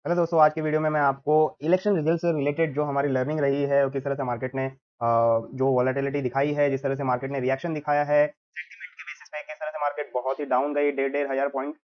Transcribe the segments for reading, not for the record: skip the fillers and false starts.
चलो दोस्तों, आज की वीडियो में मैं आपको इलेक्शन रिजल्ट से रिलेटेड जो हमारी लर्निंग रही है और किस तरह से मार्केट ने जो वॉलेटिलिटी दिखाई है, जिस तरह से मार्केट ने रिएक्शन दिखाया है, सेंटीमेंट के बेसिस पे किस तरह से मार्केट बहुत ही डाउन गई, डेढ़ डेढ़ हजार पॉइंट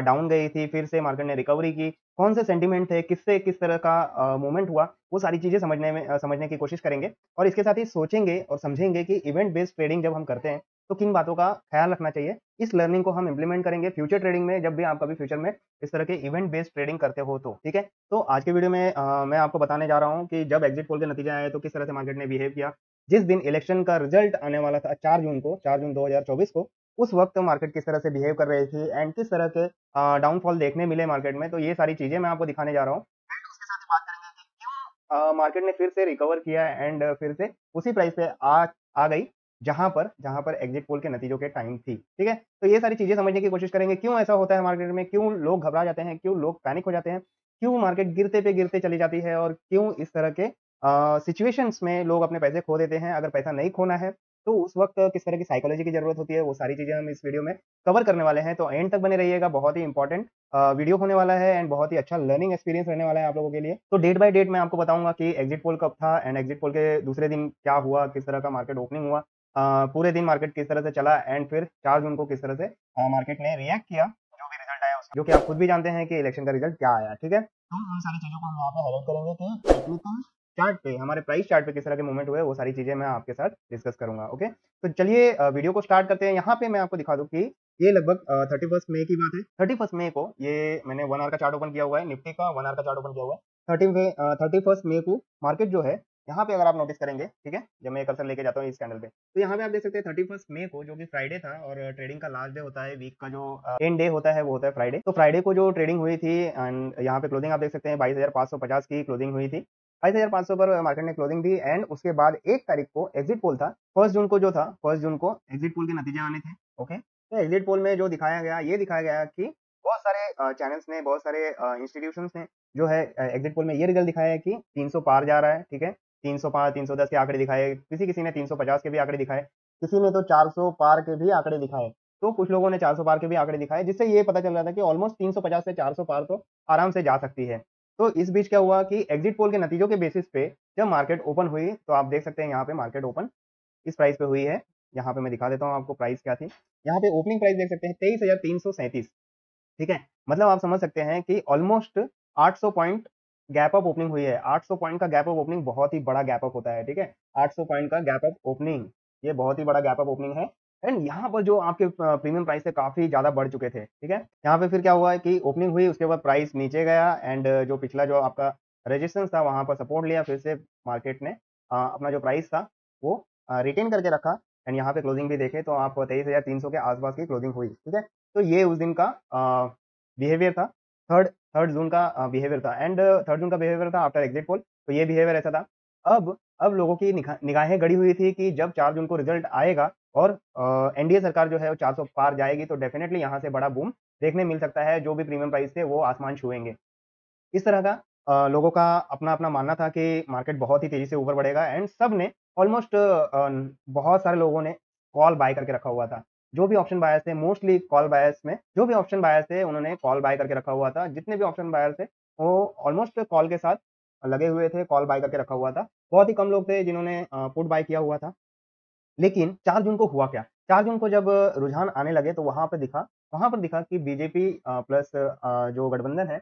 डाउन गई थी, फिर से मार्केट ने रिकवरी की, कौन से सेंटीमेंट थे, किससे किस तरह का मूवमेंट हुआ, वो सारी चीजें समझने की कोशिश करेंगे। और इसके साथ ही सोचेंगे और समझेंगे कि इवेंट बेस्ड ट्रेडिंग जब हम करते हैं तो किन बातों का ख्याल रखना चाहिए। इस लर्निंग को हम इंप्लीमेंट करेंगे फ्यूचर ट्रेडिंग में, जब भी आप कभी फ्यूचर में इस तरह के इवेंट बेस्ड ट्रेडिंग करते हो तो ठीक है। तो आज के वीडियो में मैं आपको बताने जा रहा हूँ कि जब एग्जिट पोल के नतीजे आए तो किस तरह से मार्केट ने बिहेव किया। जिस दिन इलेक्शन का रिजल्ट आने वाला था 4 जून 2024 को, उस वक्त मार्केट किस तरह से बिहेव कर रही थी एंड किस तरह के डाउनफॉल देखने मिले मार्केट में, तो ये सारी चीजें मैं आपको दिखाने जा रहा हूँ। एंड उसके साथ ही बात करेंगे कि क्यों मार्केट ने फिर से रिकवर किया एंड फिर से उसी प्राइस पे आ गई जहां पर एग्जिट पोल के नतीजों के टाइम थी। ठीक है, तो ये सारी चीजें समझने की कोशिश करेंगे, क्यों ऐसा होता है मार्केट में, क्यों लोग घबरा जाते हैं, क्यों लोग पैनिक हो जाते हैं, क्यों मार्केट गिरते पे गिरते चली जाती है और क्यों इस तरह के सिचुएशंस में लोग अपने पैसे खो देते हैं। अगर पैसा नहीं खोना है तो उस वक्त किस तरह की साइकोलॉजी की जरूरत होती है, वो सारी चीजें हम इस वीडियो में कवर करने वाले हैं। तो एंड तक बने रहिएगा, बहुत ही इंपॉर्टेंट वीडियो होने वाला है एंड बहुत ही अच्छा लर्निंग एक्सपीरियंस रहने वाला है आप लोगों के लिए। तो डेट बाय डेट मैं आपको बताऊंगा कि एग्जिट पोल कब था एंड एग्जिट पोल के दूसरे दिन क्या हुआ, किस तरह का मार्केट ओपनिंग हुआ, पूरे दिन मार्केट किस तरह से चला एंड फिर 4 जून को किस तरह से मार्केट ने रिएक्ट किया, जो भी रिजल्ट आया उसका, जो कि आप खुद भी जानते हैं कि इलेक्शन का रिजल्ट क्या आया। ठीक है, तो उन सारी चीजों को हम यहाँ पे हाईलाइट करेंगे कि टेक्निकल चार्ट पे, हमारे प्राइस चार्ट पे किस तरह के मूवमेंट हुए, वो सारी चीजें मैं आपके साथ डिस्कस करूंगा। ओके, तो चलिए वीडियो को स्टार्ट करते हैं। यहाँ पे मैं आपको दिखा दूं कि ये लगभग 31 मई की बात है। 31 मई को ये मैंने 1 आवर का चार्ट ओपन किया हुआ है, निफ्टी का 1 आवर का चार्ट ओपन किया हुआ है। 31 मई को मार्केट जो है, यहाँ पे अगर आप नोटिस करेंगे, ठीक है, जब मैं कर्सर लेके जाता हूँ इस कैंडल पे, तो यहाँ पे आप देख सकते हैं 31 मई को, जो कि फ्राइडे था और ट्रेडिंग का लास्ट डे होता है, वीक का जो एंड डे होता है वो होता है फ्राइडे। तो फ्राइडे को जो ट्रेडिंग हुई थी एंड यहाँ पे क्लोजिंग आप देख सकते हैं 22,550 की क्लोजिंग हुई थी। 22,500 पर मार्केट ने क्लोजिंग दी एंड उसके बाद 1 तारीख को एग्जिट पोल था। 1 जून को जो था, 1 जून को एग्जिट पोल के नतीजे आने थे। ओके, तो एग्जिट पोल में जो दिखाया गया, ये दिखाया गया कि बहुत सारे चैनल्स ने, बहुत सारे इंस्टीट्यूशंस ने जो है एग्जिट पोल में ये रिजल्ट दिखाया है कि 300 पार जा रहा है। ठीक है, 305 310 के आंकड़े दिखाए, किसी किसी ने 350 के भी आंकड़े दिखाए, किसी ने तो 400 पार के भी आंकड़े दिखाए, तो कुछ लोगों ने 400 पार के भी आंकड़े दिखाए, जिससे ये पता चल रहा था कि ऑलमोस्ट 350 से 400 पार तो आराम से जा सकती है। तो इस बीच क्या हुआ कि एग्जिट पोल के नतीजों के बेसिस पे जब मार्केट ओपन हुई, तो आप देख सकते हैं यहाँ पे मार्केट ओपन इस प्राइस पे हुई है। यहाँ पे मैं दिखा देता हूँ आपको प्राइस क्या थी। यहाँ पे ओपनिंग प्राइस देख सकते हैं 23,337। ठीक है, मतलब आप समझ सकते हैं कि almost 800 point gap up opening हुई है। 800 पॉइंट का गैप अप ओपनिंग बहुत ही बड़ा गैप अप होता है। ठीक है, 800 पॉइंट का गैप अप ओपनिंग, ये बहुत ही बड़ा गैप अप ओपनिंग है। एंड यहाँ पर जो आपके प्रीमियम प्राइस से काफी ज्यादा बढ़ चुके थे। ठीक है, यहाँ पे फिर क्या हुआ है कि ओपनिंग हुई, उसके बाद प्राइस नीचे गया एंड जो पिछला जो आपका रेजिस्टेंस था वहां पर सपोर्ट लिया, फिर से मार्केट ने अपना जो प्राइस था वो रिटेन करके रखा। एंड यहाँ पे क्लोजिंग भी देखे तो आप 23,300 के आसपास की क्लोजिंग हुई। ठीक है, तो ये उस दिन का बिहेवियर था, थर्ड थर्ड जून का बिहेवियर था एंड 3 जून का बिहेवियर था आफ्टर एग्जिट पोल। तो ये बिहेवियर ऐसा था। अब लोगों की निगाहें गड़ी हुई थी कि जब 4 जून को रिजल्ट आएगा और एनडीए सरकार जो है वो 400 पार जाएगी, तो डेफिनेटली यहाँ से बड़ा बूम देखने मिल सकता है, जो भी प्रीमियम प्राइस थे वो आसमान छुएंगे। इस तरह का लोगों का अपना अपना मानना था कि मार्केट बहुत ही तेजी से ऊपर बढ़ेगा एंड सब ने ऑलमोस्ट बहुत सारे लोगों ने कॉल बाय करके रखा हुआ था। जो भी ऑप्शन बायर्स थे, मोस्टली कॉल बायर्स में जो भी ऑप्शन बायर्स थे उन्होंने कॉल बाय करके रखा हुआ था। जितने भी ऑप्शन बायर थे वो ऑलमोस्ट कॉल के साथ लगे हुए थे, कॉल बाय करके रखा हुआ था। बहुत ही कम लोग थे जिन्होंने पुट बाय किया हुआ था। लेकिन 4 जून को हुआ क्या? 4 जून को जब रुझान आने लगे तो वहां पर दिखा कि बीजेपी प्लस जो गठबंधन है,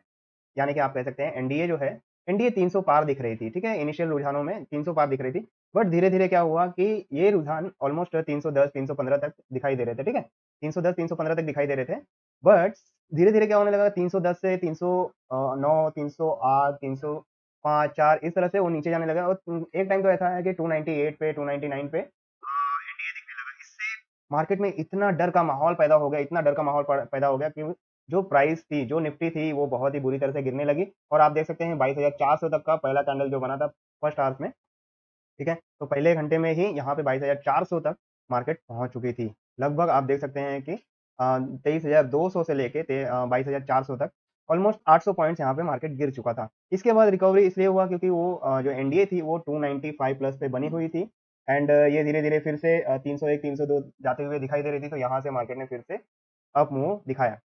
यानी कि आप कह सकते हैं एनडीए जो है, एनडीए 300 पार दिख रही थी। ठीक है, इनिशियल रुझानों में 300 पार दिख रही थी, बट धीरे-धीरे क्या हुआ कि ये रुझान ऑलमोस्ट 310 315 तक दिखाई दे रहे थे। ठीक है, 310 315 तक दिखाई दे रहे थे, बट धीरे-धीरे क्या होने लगा, 310 से 309 308 305 4 इस तरह से वो नीचे जाने लगा और एक टाइम तो ऐसा है कि 298 पे 299 पे एनडीए दिखने लगा। इससे मार्केट में इतना डर का माहौल पैदा हो गया, इतना डर का माहौल पैदा हो गया कि जो प्राइस थी, जो निफ्टी थी, वो बहुत ही बुरी तरह से गिरने लगी और आप देख सकते हैं 22,400 तक का पहला कैंडल जो बना था फर्स्ट आवर्स में। ठीक है, तो पहले घंटे में ही यहाँ पे 22,400 तक मार्केट पहुंच चुकी थी। लगभग आप देख सकते हैं कि 23,200 से लेके 22,400 तक ऑलमोस्ट 800 पॉइंट्स यहाँ पे मार्केट गिर चुका था। इसके बाद रिकवरी इसलिए हुआ क्योंकि वो जो एनडीए थी वो 295 प्लस पे बनी हुई थी एंड ये धीरे-धीरे फिर से 301 302 जाते हुए दिखाई दे रही थी, तो यहाँ से मार्केट ने फिर से अप मूव दिखाया।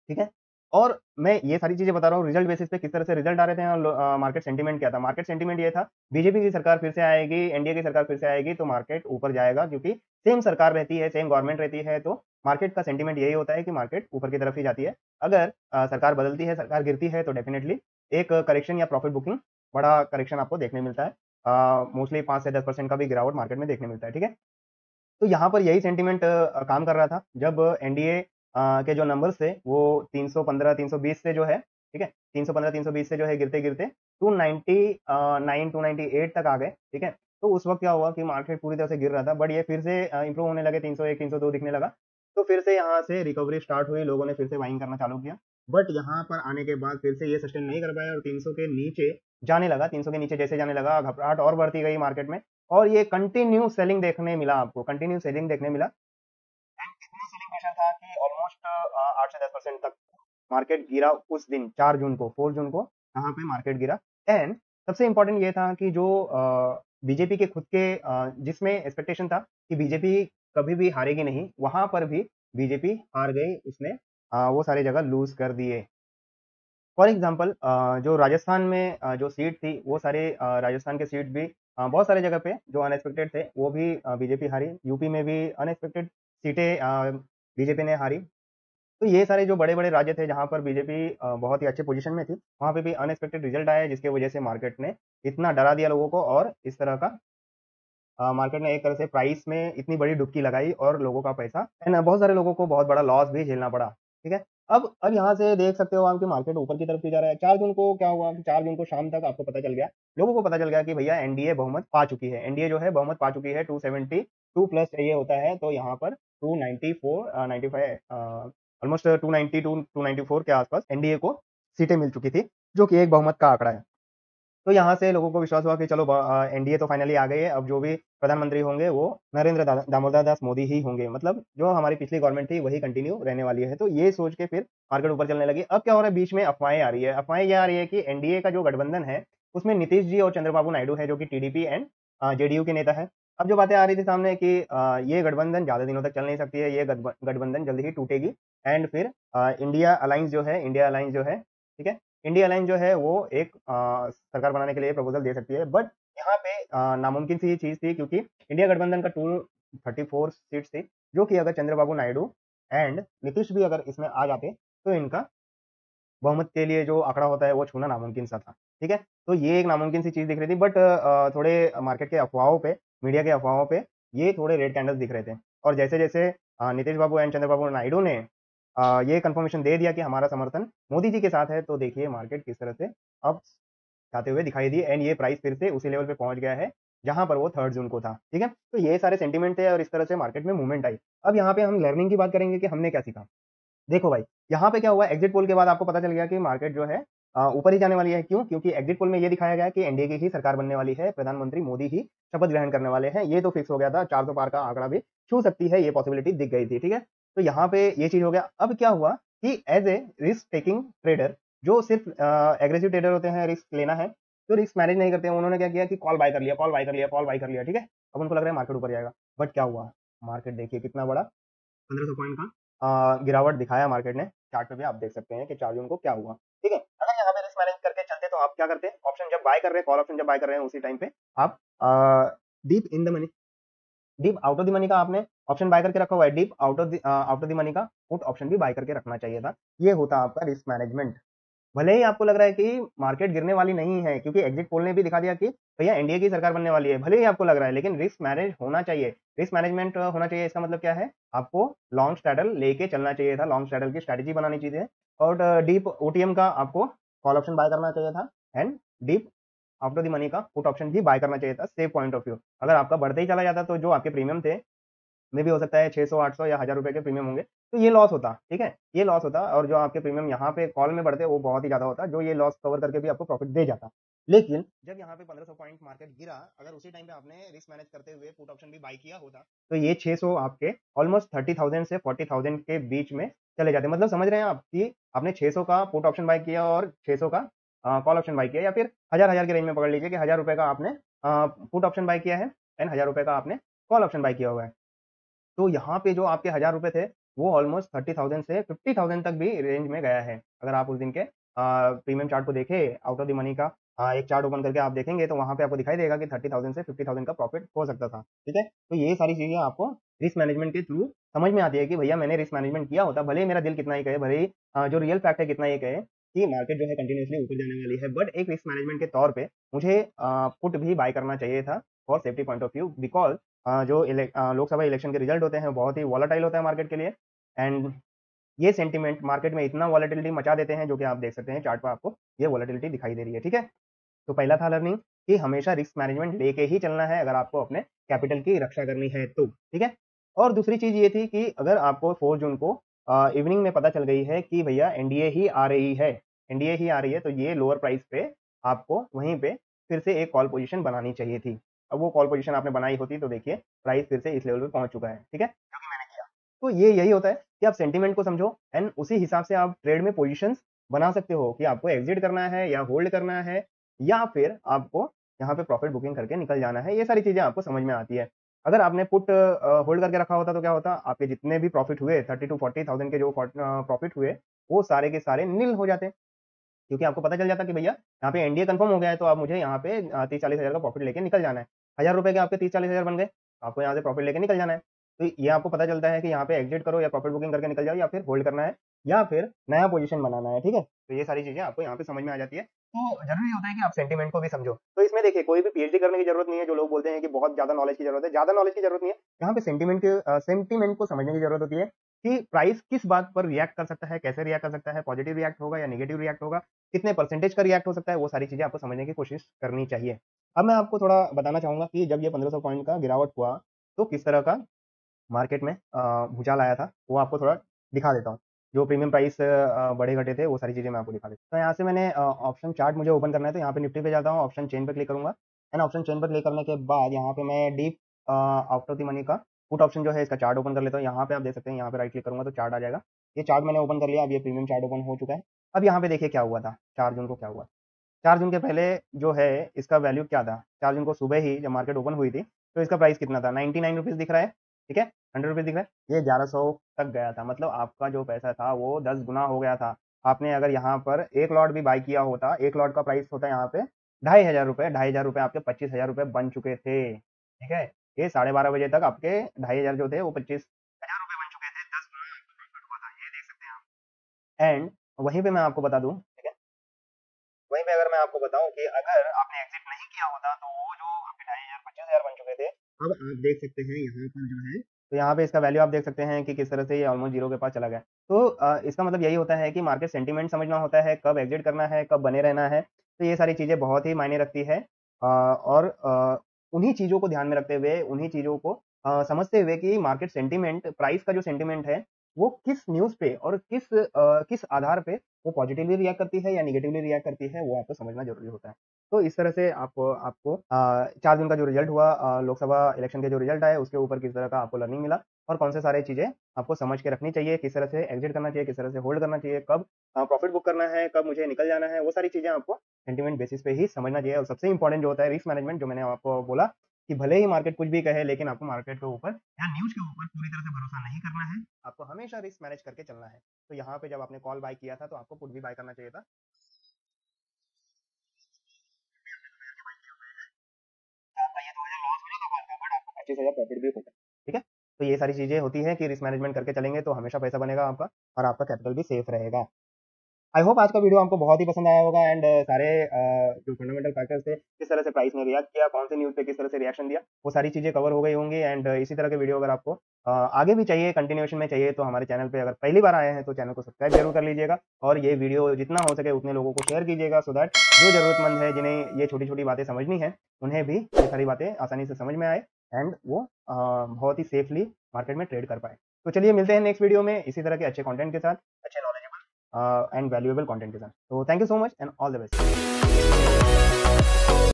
ठीक है, और मैं ये सारी चीज़ें बता रहा हूँ रिजल्ट बेसिस पे किस तरह से रिजल्ट आ रहे थे और मार्केट सेंटीमेंट क्या था। मार्केट सेंटीमेंट ये था, बीजेपी की सरकार फिर से आएगी, एनडीए की सरकार फिर से आएगी तो मार्केट ऊपर जाएगा क्योंकि सेम सरकार रहती है, सेम गवर्नमेंट रहती है तो मार्केट का सेंटीमेंट यही होता है कि मार्केट ऊपर की तरफ ही जाती है। अगर सरकार बदलती है, सरकार गिरती है तो डेफिनिटली एक करेक्शन या प्रॉफिट बुकिंग बड़ा करेक्शन आपको देखने मिलता है। मोस्टली 5 से 10% का भी गिरावट मार्केट में देखने मिलता है, ठीक है? तो यहाँ पर यही सेंटीमेंट काम कर रहा था जब एनडीए के जो नंबर्स थे वो 315 320 से जो है, ठीक है? 315 320 से जो है गिरते-गिरते 299 298 तक आ गए, ठीक है? तो उस वक़्त क्या हुआ कि मार्केट पूरी तरह से गिर रहा था बट ये फिर से इम्प्रूव होने लगे 301 302 दिखने लगा। तो फिर से यहाँ से रिकवरी स्टार्ट हुई, लोगों ने फिर से बाइंग करना चालू किया। बट यहाँ पर आने के बाद फिर से ये सस्टेन नहीं कर पाया और 300 के नीचे जाने लगा, 300 के नीचे जैसे जाने लगा घबराहट और बढ़ती गई मार्केट में और ये कंटिन्यू सेलिंग देखने मिला आपको, कंटिन्यू सेलिंग देखने मिला एंड इतना सेलिंग प्रेशर था कि ऑलमोस्ट 8 से 10% तक मार्केट गिरा उस दिन 4 जून को, 4 जून को यहाँ पे मार्केट गिरा एंड सबसे इम्पोर्टेंट ये था कि जो बीजेपी के खुद के जिसमें एक्सपेक्टेशन था कि बीजेपी कभी भी हारेगी नहीं, वहां पर भी बीजेपी हार गई, उसने वो सारी जगह लूज कर दिए। फॉर एग्जांपल जो राजस्थान में जो सीट थी वो सारे राजस्थान के सीट भी बहुत सारे जगह पे जो अनएक्सपेक्टेड थे वो भी बीजेपी हारी, यूपी में भी अनएक्सपेक्टेड सीटें बीजेपी ने हारी। तो ये सारे जो बड़े-बड़े राज्य थे जहाँ पर बीजेपी बहुत ही अच्छे पोजीशन में थी, वहाँ पे भी अनएक्सपेक्टेड रिजल्ट आया जिसकी वजह से मार्केट ने इतना डरा दिया लोगों को और इस तरह का मार्केट ने एक तरह से प्राइस में इतनी बड़ी डुबकी लगाई और लोगों का पैसा है ना, बहुत सारे लोगों को बहुत बड़ा लॉस भी झेलना पड़ा, ठीक है? अब यहाँ से देख सकते हो आप कि मार्केट ऊपर की तरफ ही जा रहा है। 4 जून को क्या हुआ कि 4 जून को शाम तक आपको पता चल गया, लोगों को पता चल गया कि भैया एनडीए बहुमत पा चुकी है। एनडीए जो है बहुमत पा चुकी है, 272 प्लस ये होता है तो यहाँ पर 294 95 ऑलमोस्ट 292 294 के आसपास एनडीए को सीटें मिल चुकी थी, जो कि एक बहुमत का आंकड़ा है। तो यहाँ से लोगों को विश्वास हुआ कि चलो एनडीए तो फाइनली आ गई है, अब जो भी प्रधानमंत्री होंगे वो नरेंद्र दामोदर दास मोदी ही होंगे, मतलब जो हमारी पिछली गवर्नमेंट थी वही कंटिन्यू रहने वाली है। तो ये सोच के फिर मार्केट ऊपर चलने लगी। अब क्या हो रहा है बीच में अफवाहें आ रही है, अफवाहें ये आ रही है कि एनडीए का जो गठबंधन है उसमें नीतीश जी और चंद्रबाबू नायडू है जो कि टीडीपी एंड जेडीयू के नेता है। अब जो बातें आ रही थी सामने कि ये गठबंधन ज्यादा दिनों तक चल नहीं सकती है, ये गठबंधन जल्दी ही टूटेगी एंड फिर इंडिया अलायंस जो है, इंडिया अलायंस जो है, ठीक है, इंडिया अलायंस जो है वो एक सरकार बनाने के लिए प्रपोजल दे सकती है बट यहाँ पे नामुमकिन सी ये चीज थी क्योंकि इंडिया गठबंधन का 234 सीट्स थी जो कि अगर चंद्रबाबू नायडू एंड नीतीश भी अगर इसमें आ जाते तो इनका बहुमत के लिए जो आंकड़ा होता है वो छूना नामुमकिन सा था, ठीक है? तो ये एक नामुमकिन सी चीज़ दिख रही थी बट थोड़े मार्केट के अफ़वाहों पे, मीडिया के अफ़वाहों पे ये थोड़े रेड कैंडल्स दिख रहे थे और जैसे-जैसे नीतीश बाबू एंड चंद्रबाबू नायडू ने ये कन्फर्मेशन दे दिया कि हमारा समर्थन मोदी जी के साथ है, तो देखिए मार्केट किस तरह से अब जाते हुए दिखाई दी एंड ये प्राइस फिर से उसी लेवल पे पहुँच गया है, जहाँ पर वो 3 जून को था, ठीक है? तो ये सारे सेंटीमेंट थे और इस तरह से मार्केट में मूवमेंट आई। अब यहाँ पे हम लर्निंग की बात करेंगे कि हमने क्या सीखा? देखो भाई, यहाँ पे क्या हुआ एग्ज़िट पोल के बाद आपको पता चल गया कि मार्केट जो है ऊपर ही जाने वाली है, क्यों? क्योंकि एग्ज़िट पोल में ये दिखाया गया है कि एनडीए की ही सरकार बनने वाली है, प्रधानमंत्री मोदी ही शपथ ग्रहण करने वाले हैं, ये तो फिक्स हो गया था, 400 पार का आंकड़ा भी छू सकती है, ये पॉसिबिलिटी दिख गई थी, ठीक है? तो यहाँ पे ये चीज़ हो गया। अब क्या हुआ कि as a risk taking trader जो सिर्फ़ एग्रेसिव ट्रेडर होते हैं, रिस्क लेना है, तो रिस्क मैनेज नहीं करते हैं, उन्होंने क्या किया कि कॉल बाय कर लिया, कॉल बाय कर लिया, कॉल बाय कर लिया, ठीक है? अब उनको लग रहा है मार्केट ऊपर जाएगा, बट क्या हुआ? मार्केट देखिए कितना बड़ा 1500 पॉइंट का गिरावट दिखाया मार्केट ने, चार्ट पे भी आप देख सकते हैं कि 4 जून को क्या हुआ, ठीक है? अगर यहाँ पे रिस्क मैनेज करके चलते तो आप क्या करते? ऑप्शन जब बाय कर रहे हैं, कॉल ऑप्शन जब बाय कर रहे हैं उसी टाइम पे आप deep in the money deep out of the money का आपने ऑप्शन बाय करके रखा हुआ है, deep out of the money का पुट ऑप्शन भी बाय करके रखना चाहिए था। ये होता आपका रिस्क मैनेजमेंट। भले ही आपको लग रहा है कि मार्केट गिरने वाली नहीं है क्योंकि एग्जिट पोल ने भी दिखा दिया कि भैया एनडीए की सरकार बनने वाली है, भले ही आपको लग रहा है लेकिन रिस्क मैनेज होना चाहिए, रिस्क मैनेजमेंट होना चाहिए। इसका मतलब क्या है, आपको लॉन्ग स्ट्रैडल लेके चलना चाहिए था, लॉन्ग स्ट्रैडल की स्ट्रैटेजी बनानी चाहिए और डीप ओटीएम का आपको कॉल ऑप्शन बाय करना चाहिए था and deep after the money का पुट ऑप्शन भी बाय करना चाहिए था सेफ पॉइंट ऑफ व्यू। अगर आपका बढ़ते ही चला जाता तो जो आपके प्रीमियम थे में भी हो सकता है 600 800 या ₹1000 के प्रीमियम होंगे, तो ये लॉस होता, ठीक है? ये लॉस होता और जो आपके प्रीमियम यहाँ पे कॉल में बढ़ते वो बहुत ही ज़्यादा होता, जो ये लॉस कवर करके भी आपको प्रॉफिट दे जाता। लेकिन जब यहाँ पे 1500 पॉइंट मार्केट गिरा, अगर उसी टाइम पे आपने रिस्क मैनेज करते हुए पुट ऑप्शन भी बाय किया होता, तो ये 600 आपके ऑलमोस्ट 30,000 से 40,000 के बीच में चले जाते। मतलब समझ रहे हैं आप कि आपने 600 का पुट ऑप्शन बाय किया और 600 का कॉल ऑप्शन बाय किया या फिर हज़ार-हज़ार के रेंज में पकड़ लीजिए कि ₹1000 का आपने पुट ऑप्शन बाय किया है एंड ₹1000 का आपने कॉल ऑप्शन बाय किया हुआ है। तो यहाँ पे जो आपके ₹1000 थे, वो ऑलमोस्ट 30,000 से 50,000 तक भी रेंज में गया है। अगर आप उस दिन के प्रीमियम चार्ट को देखें, आउट ऑफ द मनी का एक चार्ट ओपन करके आप देखेंगे तो वहाँ पे आपको दिखाई देगा कि 30,000 से 50,000 का प्रॉफिट हो सकता था, ठीक है? तो ये सारी चीज़ें आपको रिस्क मैनेजमेंट के थ्रू समझ में आती है कि भैया मैंने रिस्क मैनेजमेंट किया होता, भले ही मेरा दिल कितना ही कहे, भले ही जो रियल फैक्ट है कितना ही कहे कि मार्केट जो है कंटिन्यूअसली ऊपर जाने वाली है, बट एक रिस्क मैनेजमेंट के तौर पे मुझे पुट भी बाय करना चाहिए था for safety point of view, because जो लोकसभा इलेक्शन के रिजल्ट होते हैं बहुत ही वॉलेटाइल होता है मार्केट के लिए, एंड ये सेंटीमेंट मार्केट में इतना वॉलेटिलिटी मचा देते हैं, जो कि आप देख सकते हैं चार्ट पर आपको ये वॉलेटिलिटी दिखाई दे रही है, ठीक है? तो पहला था लर्निंग कि हमेशा रिस्क मैनेजमेंट लेके ही चलना है अगर आपको अपने कैपिटल की रक्षा करनी है तो, ठीक है? और दूसरी चीज़ ये थी कि अगर आपको 4 जून को इवनिंग में पता चल गई है कि भैया एनडीए ही आ रही है, एनडीए ही आ रही है, तो ये लोअर प्राइस पे आपको वहीं पे फिर से एक कॉल पोज़ीशन बनानी चाहिए थी। अब वो कॉल पोज़ीशन आपने बनाई होती तो देखिए प्राइस फिर से इस लेवल पे पहुँच चुका है, ठीक है? जो कि मैंने किया। तो ये यही होता है कि आप सेंटीमेंट को समझो एंड उसी हिसाब से आप ट्रेड में पोज़ीशंस बना सकते हो कि आपको एग्ज़िट करना है या होल्ड करना है या फिर आपको यहाँ पे प्रॉफिट बुकिंग करके निकल जाना है, ये सारी चीज़ें आपको समझ में आती है। अगर आपने पुट होल्ड करके रखा होता तो क्या होता? आपके जितने भी प्रॉफिट हुए 30 टू 40,000 के जो प्रॉफिट हुए, वो सारे के सारे नील हो जाते। क्योंकि आपको पता चल जाता कि भैया यहाँ पे एनडीए कंफर्म हो गया है तो अब मुझे यहाँ पे 30-40 हज़ार का प्रॉफिट लेके निकल जाना है। ₹1000 के आपके 30-40 हज़ार बन गए, आपको यहाँ से प्रॉफिट लेके निकल जाना है। तो ये आपको पता चलता है कि यहाँ पे एग्ज़िट करो या प्रॉफिट बुकिंग करके निकल जाओ या फिर होल्ड करना है या फिर नया पोज़ीशन बनाना है, ठीक है? तो ये सारी चीज़ें आपको यहाँ पे समझ में आ जाती है। तो ज़रूरी होता है कि आप सेंटीमेंट को भी समझो। तो इसमें देखिए कोई भी पीएचडी करने की ज़रूरत नहीं है, जो लोग बोलते हैं कि बहुत ज़्यादा नॉलेज की ज़रूरत है, ज़्यादा नॉलेज की ज़रूरत नहीं है। यहाँ पे सेंटीमेंट को समझने की ज़रूरत होती है कि प्राइस किस बात पर रिएक्ट कर सकता है, कैसे रिएक्ट कर सकता है, पॉजिटिव रिएक्ट होगा या नेगेटिव रिएक्ट होगा, कितने परसेंटेज का रिएक्ट हो सकता है, वो सारी चीज़ें आपको समझने की कोशिश करनी चाहिए। अब मैं आपको थोड़ा बताना चाहूँगा कि जब ये 1500 पॉइंट का गिरावट हुआ, तो किस तरह का मार्केट में भूचाल आया था, वो आपको थोड़ा दिखा देता हूँ। जो प्रीमियम प्राइस बढ़े-घटे थे, वो सारी चीज़ें मैं आपको दिखा देता हूँ। तो यहाँ से मैंने ऑप्शन चार्ट मुझे ओपन करना है, तो यहाँ पे निफ्टी पे जाता हूँ, ऑप्शन चेन पे क्लिक करूँगा एंड ऑप्शन चेन पर क्लिक करने के बाद यहाँ पे मैं deep out of the money का पुट ऑप्शन जो है, इसका चार्ट ओपन कर लेता हूँ। यहाँ पे आप देख सकते हैं, यहाँ पे राइट क्लिक करूँगा तो चार्ट आ जाएगा। ये चार्ट मैंने ओपन कर लिया, अब ये प्रीमियम चार्ट ओपन हो चुका है। अब यहाँ पे देखिए क्या हुआ था, 4 जून को क्या हुआ। 4 जून के पहले जो है इसका वैल्यू क्या था? 4 जून को सुबह ही जब मार्केट ओपन हुई थी, तो इसका प्राइस कितना था? 99 रुपीज़ दिख रहा है, ठीक है? 100 रुपीज़ दिख रहा है। ये 1100 तक गया था, मतलब आपका जो पैसा था वो 10 गुना हो गया था। आपने अगर यहाँ पर 1 लॉट भी बाय किया होता, 1 लॉट का प्राइस होता यहाँ पे ₹2500, ₹2500 आपके ₹25,000 बन चुके थे, ठीक है? ये 12:30 बजे तक आपके 2500 जो थे वो ₹25,000 बन चुके थे, 10 गुना आपका प्रॉफिट हुआ था, ये देख सकते हैं आप। एंड वहीं पे मैं आपको बता दूँ, ठीक है? वहीं पे अगर मैं आपको बताऊँ कि अगर आपने एग्ज़िट नहीं किया होता, तो वो जो आपके 2500 25,000 बन चुके थे, अब आप देख सकते हैं यहाँ पर जो है, तो यहाँ पे इसका वैल्यू आप देख सकते हैं कि किस तरह से ये ऑलमोस्ट ज़ीरो के पास चला गया। तो इसका मतलब यही होता है कि मार्केट सेंटीमेंट समझना होता है, कब एग्ज़िट करना है, कब बने रहना है। तो ये सारी चीज़ें बहुत ही मायने रखती है और उन्हीं चीज़ों को ध्यान में रखते हुए, उन्हीं चीज़ों को समझते हुए कि मार्केट सेंटीमेंट, प्राइस का जो सेंटीमेंट है, वो किस न्यूज़ पे और किस आधार पे वो पॉजिटिवली रिएक्ट करती है या नेगेटिवली रिएक्ट करती है, वो आपको समझना ज़रूरी होता है। तो इस तरह से आपको 4 जून का जो रिज़ल्ट हुआ, लोकसभा इलेक्शन के जो रिज़ल्ट आए, उसके ऊपर किस तरह का आपको लर्निंग मिला और कौन से सारी चीज़ें आपको समझ के रखनी चाहिए, किस तरह से एग्ज़िट करना चाहिए, किस तरह से होल्ड करना चाहिए, कब प्रॉफिट बुक करना है, कब मुझे निकल जाना है, वो सारी चीज़ें आपको सेंटीमेंट बेसिस पे ही समझना चाहिए। और सबसे इम्पोर्टेंट जो होता है रिस्क मैनेजमेंट, जो मैंने आपको बोला कि भले ही मार्केट कुछ भी कहे, लेकिन आपको मार्केट के ऊपर या न्यूज़ के ऊपर पूरी तरह से भरोसा नहीं करना है। आपको हमेशा रिस्क मैनेज करके चलना है। तो यहाँ पे जब आपने कॉल बाय किया था, तो आपको पुट भी बाय करना चाहिए था। आपका ये 2000 लॉस हो जाता था, बट आपको 25,000 प्रॉफिट भी होता है, ठीक है? तो ये सारी चीज़ें होती हैं कि रिस्क मैनेजमेंट करके चलेंगे तो हमेशा पैसा बनेगा आपका और आपका कैपिटल भी सेफ रहेगा। आई होप आज का वीडियो आपको बहुत ही पसंद आया होगा एंड सारे जो फंडामेंटल फैक्टर्स थे, किस तरह से प्राइस ने रिएक्ट किया, कौन से न्यूज़ पे किस तरह से रिएक्शन दिया, वो सारी चीज़ें कवर हो गई होंगी। एंड इसी तरह के वीडियो अगर आपको आगे भी चाहिए, कंटिन्यूएशन में चाहिए, तो हमारे चैनल पे अगर पहली बार आए हैं तो चैनल को सब्सक्राइब जरूर कर लीजिएगा और ये वीडियो जितना हो सके उतने लोगों को शेयर कीजिएगा, सो दैट जो ज़रूरतमंद है, जिन्हें ये छोटी-छोटी बातें समझनी है, उन्हें भी ये सारी बातें आसानी से समझ में आए एंड वो बहुत ही सेफली मार्केट में ट्रेड कर पाएँ। तो चलिए मिलते हैं नेक्स्ट वीडियो में इसी तरह के अच्छे कंटेंट के साथ, अच्छे नॉलेजेबल एंड वैल्यूएबल कंटेंट के साथ। तो thank you so much and all the best.